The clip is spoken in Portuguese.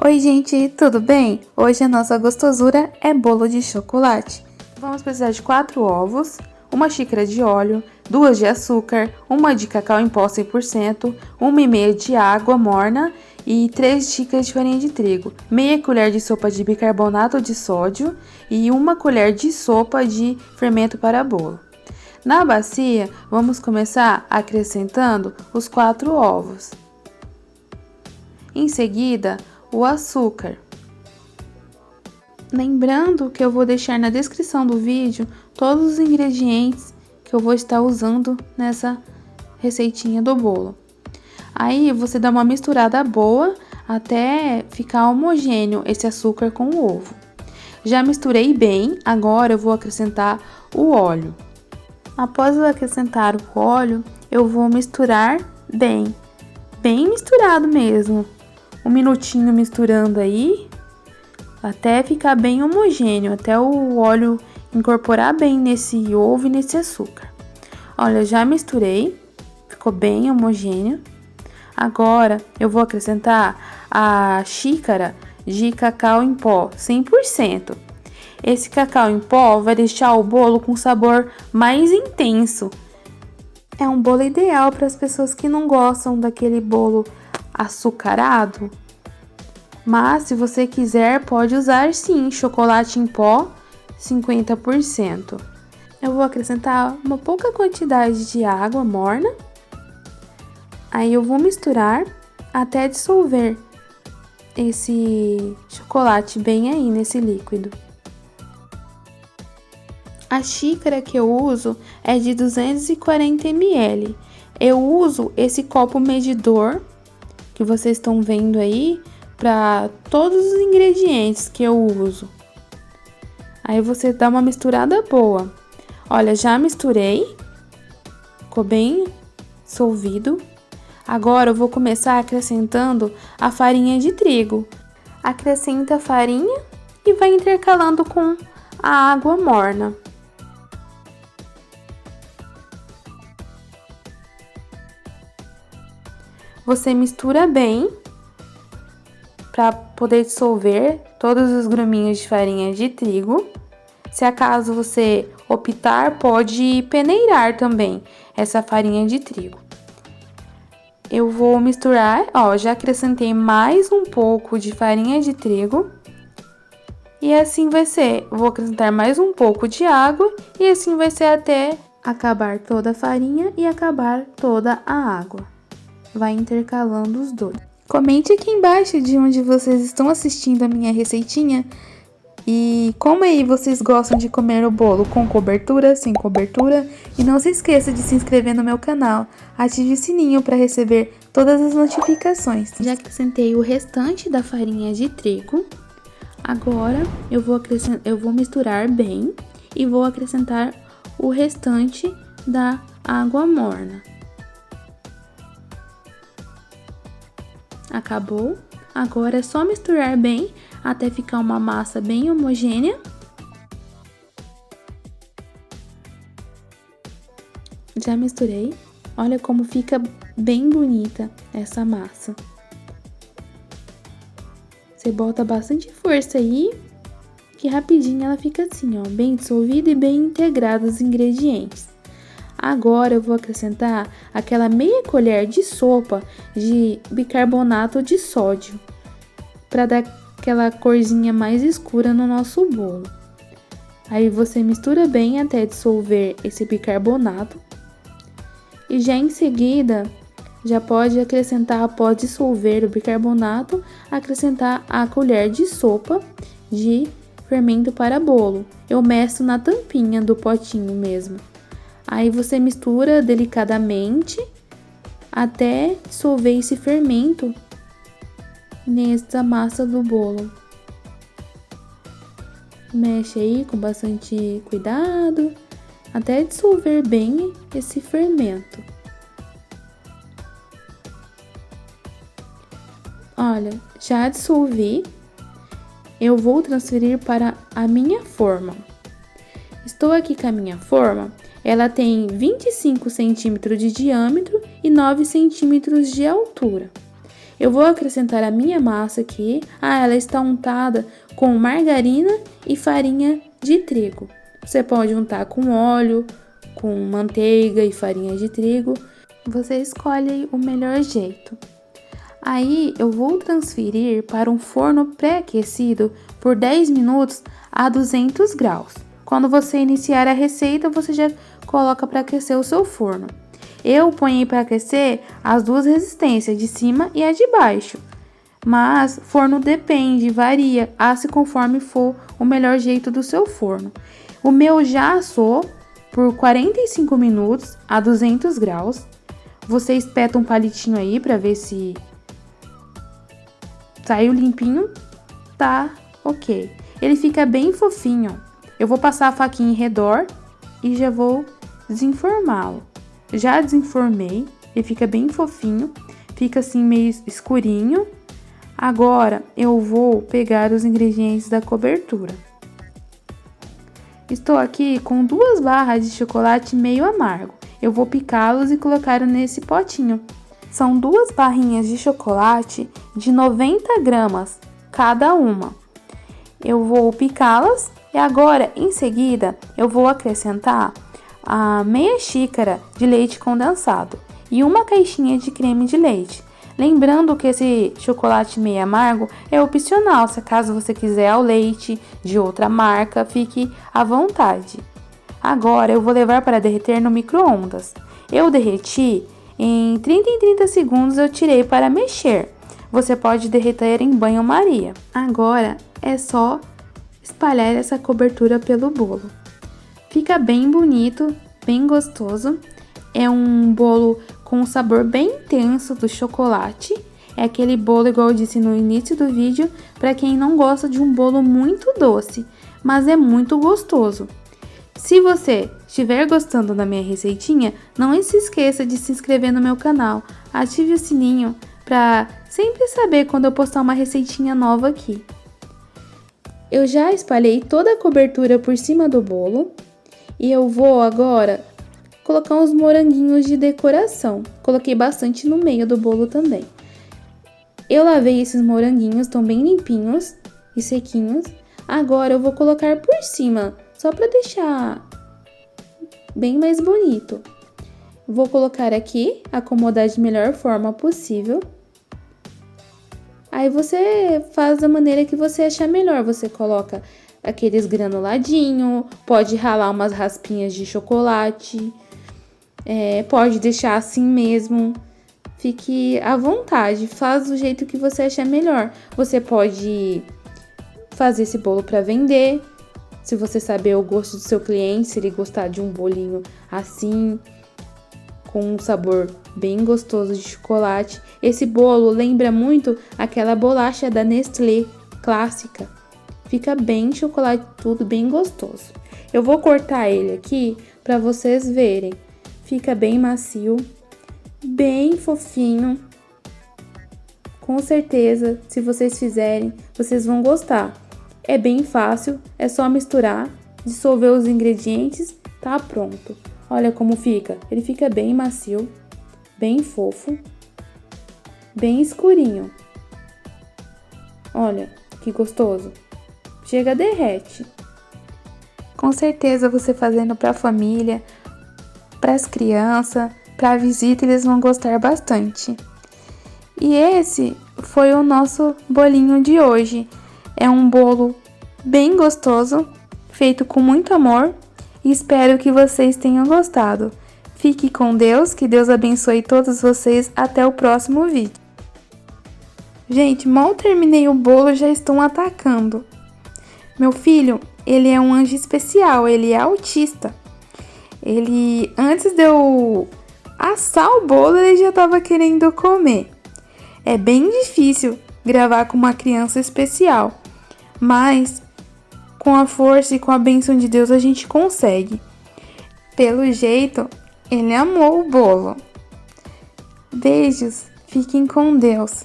Oi gente, tudo bem? Hoje a nossa gostosura é bolo de chocolate. Vamos precisar de 4 ovos, uma xícara de óleo, 2 de açúcar, uma de cacau em pó 100%, 1,5 de água morna e 3 xícaras de farinha de trigo, meia colher de sopa de bicarbonato de sódio e uma colher de sopa de fermento para bolo. Na bacia, vamos começar acrescentando os 4 ovos. Em seguida, o açúcar. Lembrando que eu vou deixar na descrição do vídeo todos os ingredientes que eu vou estar usando nessa receitinha do bolo. Aí você dá uma misturada boa até ficar homogêneo esse açúcar com o ovo. Já misturei bem, agora eu vou acrescentar o óleo. Após eu acrescentar o óleo, eu vou misturar bem misturado mesmo. Um minutinho misturando aí, até ficar bem homogêneo, até o óleo incorporar bem nesse ovo e nesse açúcar. Olha, já misturei, ficou bem homogêneo. Agora, eu vou acrescentar a xícara de cacau em pó 100%. Esse cacau em pó vai deixar o bolo com sabor mais intenso. É um bolo ideal para as pessoas que não gostam daquele bolo açucarado, mas se você quiser pode usar sim chocolate em pó 50%. Eu vou acrescentar uma pouca quantidade de água morna, aí eu vou misturar até dissolver esse chocolate bem aí nesse líquido. A xícara que eu uso é de 240 ml. Eu uso esse copo medidor que vocês estão vendo aí para todos os ingredientes que eu uso. Aí você dá uma misturada boa. Olha, já misturei, ficou bem dissolvido. Agora eu vou começar acrescentando a farinha de trigo. Acrescenta a farinha e vai intercalando com a água morna. Você mistura bem para poder dissolver todos os gruminhos de farinha de trigo. Se acaso você optar, pode peneirar também essa farinha de trigo. Eu vou misturar, ó, já acrescentei mais um pouco de farinha de trigo. E assim vai ser, vou acrescentar mais um pouco de água e assim vai ser até acabar toda a farinha e acabar toda a água. Vai intercalando os dois. Comente aqui embaixo de onde vocês estão assistindo a minha receitinha e como aí vocês gostam de comer o bolo, com cobertura, sem cobertura. E não se esqueça de se inscrever no meu canal, ative o sininho para receber todas as notificações. Já acrescentei o restante da farinha de trigo. Agora eu vou misturar bem e vou acrescentar o restante da água morna. Acabou. Agora é só misturar bem até ficar uma massa bem homogênea. Já misturei. Olha como fica bem bonita essa massa. Você bota bastante força aí, que rapidinho ela fica assim, ó, bem dissolvida e bem integrada os ingredientes. Agora eu vou acrescentar aquela meia colher de sopa de bicarbonato de sódio, para dar aquela corzinha mais escura no nosso bolo. Aí você mistura bem até dissolver esse bicarbonato. E já em seguida, já pode acrescentar, após dissolver o bicarbonato, acrescentar a colher de sopa de fermento para bolo. Eu meço na tampinha do potinho mesmo. Aí você mistura delicadamente até dissolver esse fermento nessa massa do bolo. Mexe aí com bastante cuidado até dissolver bem esse fermento. Olha, já dissolvi. Eu vou transferir para a minha forma. Estou aqui com a minha forma. Ela tem 25 centímetros de diâmetro e 9 centímetros de altura. Eu vou acrescentar a minha massa aqui. Ela está untada com margarina e farinha de trigo. Você pode untar com óleo, com manteiga e farinha de trigo. Você escolhe aí o melhor jeito. Aí eu vou transferir para um forno pré-aquecido por 10 minutos a 200 graus. Quando você iniciar a receita, você já coloca para aquecer o seu forno. Eu ponho para aquecer as duas resistências, de cima e a de baixo. Mas forno depende, varia, asse conforme for o melhor jeito do seu forno. O meu já assou por 45 minutos a 200 graus. Você espeta um palitinho aí para ver se saiu limpinho, tá ok. Ele fica bem fofinho. Eu vou passar a faquinha em redor e já vou desenformá-lo. Já desenformei, ele fica bem fofinho, fica assim meio escurinho. Agora eu vou pegar os ingredientes da cobertura. Estou aqui com 2 barras de chocolate meio amargo. Eu vou picá-los e colocar nesse potinho. São 2 barrinhas de chocolate de 90 gramas cada uma. Eu vou picá-las e agora, em seguida, eu vou acrescentar a meia xícara de leite condensado e uma caixinha de creme de leite. Lembrando que esse chocolate meio amargo é opcional, se caso você quiser ao leite de outra marca, fique à vontade. Agora eu vou levar para derreter no micro-ondas. Eu derreti, em 30 em 30 segundos eu tirei para mexer. Você pode derreter em banho-maria. Agora é só espalhar essa cobertura pelo bolo. Fica bem bonito, bem gostoso. É um bolo com um sabor bem intenso do chocolate. É aquele bolo, igual eu disse no início do vídeo, para quem não gosta de um bolo muito doce, mas é muito gostoso. Se você estiver gostando da minha receitinha, não se esqueça de se inscrever no meu canal. Ative o sininho para sempre saber quando eu postar uma receitinha nova aqui. Eu já espalhei toda a cobertura por cima do bolo e eu vou agora colocar uns moranguinhos de decoração. Coloquei bastante no meio do bolo também. Eu lavei esses moranguinhos, estão bem limpinhos e sequinhos. Agora eu vou colocar por cima, só para deixar bem mais bonito. Vou colocar aqui, acomodar de melhor forma possível. Aí você faz da maneira que você achar melhor. Você coloca aqueles granuladinhos, pode ralar umas raspinhas de chocolate, pode deixar assim mesmo. Fique à vontade, faz do jeito que você achar melhor. Você pode fazer esse bolo para vender, se você saber o gosto do seu cliente, se ele gostar de um bolinho assim, com um sabor bem gostoso de chocolate. Esse bolo lembra muito aquela bolacha da Nestlé clássica. Fica bem chocolatudo, bem gostoso. Eu vou cortar ele aqui para vocês verem. Fica bem macio, bem fofinho. Com certeza, se vocês fizerem, vocês vão gostar. É bem fácil, é só misturar, dissolver os ingredientes, tá pronto. Olha como fica, ele fica bem macio, bem fofo, bem escurinho. Olha, que gostoso. Chega, derrete. Com certeza você fazendo para a família, para as crianças, para a visita, eles vão gostar bastante. E esse foi o nosso bolinho de hoje. É um bolo bem gostoso, feito com muito amor, e espero que vocês tenham gostado. Fique com Deus, que Deus abençoe todos vocês. Até o próximo vídeo. Gente, mal terminei o bolo, já estão atacando. Meu filho, ele é um anjo especial, ele é autista. Ele, antes de eu assar o bolo, ele já estava querendo comer. É bem difícil gravar com uma criança especial, mas com a força e com a bênção de Deus a gente consegue. Pelo jeito, ele amou o bolo. Beijos, fiquem com Deus.